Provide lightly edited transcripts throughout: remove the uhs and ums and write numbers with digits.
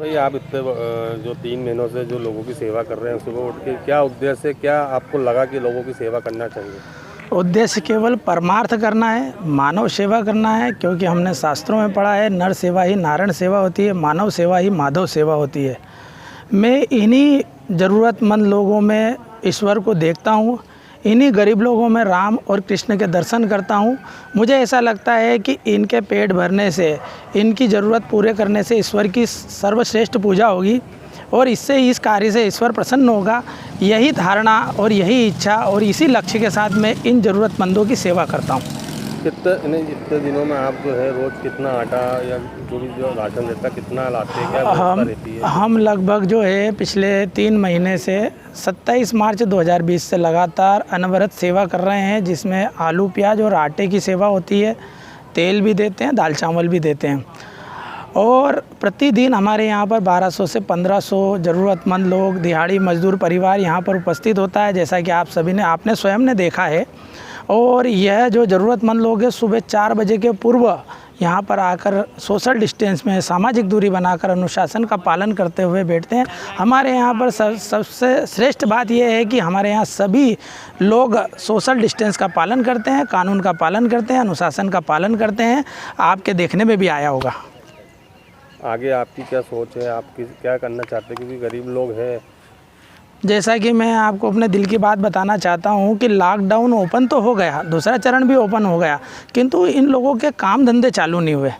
तो भाई आप इतने जो 3 महीनों से जो लोगों की सेवा कर रहे हैं, सुबह उठ के क्या उद्देश्य है, क्या आपको लगा कि लोगों की सेवा करना चाहिए? उद्देश्य केवल परमार्थ करना है, मानव सेवा करना है, क्योंकि हमने शास्त्रों में पढ़ा है नर सेवा ही नारायण सेवा होती है, मानव सेवा ही माधव सेवा होती है। मैं इन्हीं ज़रूरतमंद लोगों में ईश्वर को देखता हूँ, इन्हीं गरीब लोगों में राम और कृष्ण के दर्शन करता हूँ। मुझे ऐसा लगता है कि इनके पेट भरने से, इनकी ज़रूरत पूरे करने से ईश्वर की सर्वश्रेष्ठ पूजा होगी और इससे इस कार्य से ईश्वर प्रसन्न होगा। यही धारणा और यही इच्छा और इसी लक्ष्य के साथ मैं इन ज़रूरतमंदों की सेवा करता हूँ। इतने दिनों में आप जो है रोज़ कितना आटा या जो राशन रहता है कितना लाते हैं, क्या व्यवस्था रहती है? हम लगभग जो है पिछले 3 महीने से 27 मार्च 2020 से लगातार अनवरत सेवा कर रहे हैं, जिसमें आलू प्याज और आटे की सेवा होती है, तेल भी देते हैं, दाल चावल भी देते हैं। और प्रतिदिन हमारे यहाँ पर 1200 से 1500 ज़रूरतमंद लोग, दिहाड़ी मजदूर परिवार यहाँ पर उपस्थित होता है, जैसा कि आपने स्वयं ने देखा है। और यह जो ज़रूरतमंद लोग हैं सुबह 4 बजे के पूर्व यहाँ पर आकर सोशल डिस्टेंस में सामाजिक दूरी बनाकर अनुशासन का पालन करते हुए बैठते हैं। हमारे यहाँ पर सबसे श्रेष्ठ बात यह है कि हमारे यहाँ सभी लोग सोशल डिस्टेंस का पालन करते हैं, कानून का पालन करते हैं, अनुशासन का पालन करते हैं। आपके देखने में भी आया होगा। आगे आपकी क्या सोच है, आप क्या करना चाहते हैं, क्योंकि गरीब लोग हैं? जैसा कि मैं आपको अपने दिल की बात बताना चाहता हूं कि लॉकडाउन ओपन तो हो गया, दूसरा चरण भी ओपन हो गया, किंतु इन लोगों के काम धंधे चालू नहीं हुए।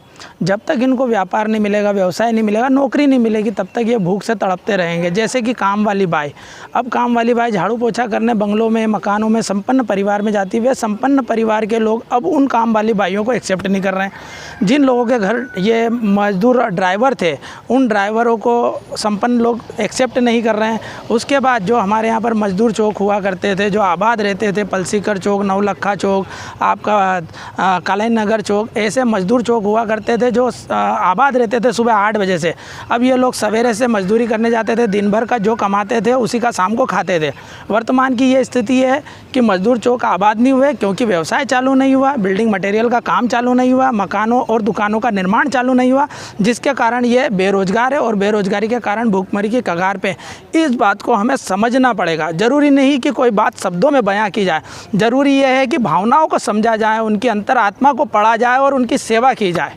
जब तक इनको व्यापार नहीं मिलेगा, व्यवसाय नहीं मिलेगा, नौकरी नहीं मिलेगी, तब तक ये भूख से तड़पते रहेंगे। जैसे कि काम वाली बाई, अब काम वाली बाई झाड़ू पोछा करने बंगलों में, मकानों में संपन्न परिवार में जाती है। संपन्न परिवार के लोग अब उन काम वाली बाइयों को एक्सेप्ट नहीं कर रहे हैं। जिन लोगों के घर ये मजदूर ड्राइवर थे, उन ड्राइवरों को संपन्न लोग एक्सेप्ट नहीं कर रहे हैं। उसके बाद जो हमारे यहाँ पर मजदूर चौक हुआ करते थे, जो आबाद रहते थे, पलसीकर चौक, नवलखा चौक, आपका कालीन नगर चौक, ऐसे मजदूर चौक हुआ करते थे जो आबाद रहते थे सुबह 8 बजे से। अब ये लोग सवेरे से मजदूरी करने जाते थे, दिन भर का जो कमाते थे उसी का शाम को खाते थे। वर्तमान की ये स्थिति है कि मजदूर चौक आबाद नहीं हुए, क्योंकि व्यवसाय चालू नहीं हुआ, बिल्डिंग मटेरियल का काम चालू नहीं हुआ, मकानों और दुकानों का निर्माण चालू नहीं हुआ, जिसके कारण ये बेरोजगार है और बेरोजगारी के कारण भूखमरी की कगार पे। इस बात को हमें समझना पड़ेगा। ज़रूरी नहीं कि कोई बात शब्दों में बयां की जाए, ज़रूरी यह है कि भावनाओं को समझा जाए, उनकी अंतरात्मा को पढ़ा जाए और उनकी सेवा की जाए।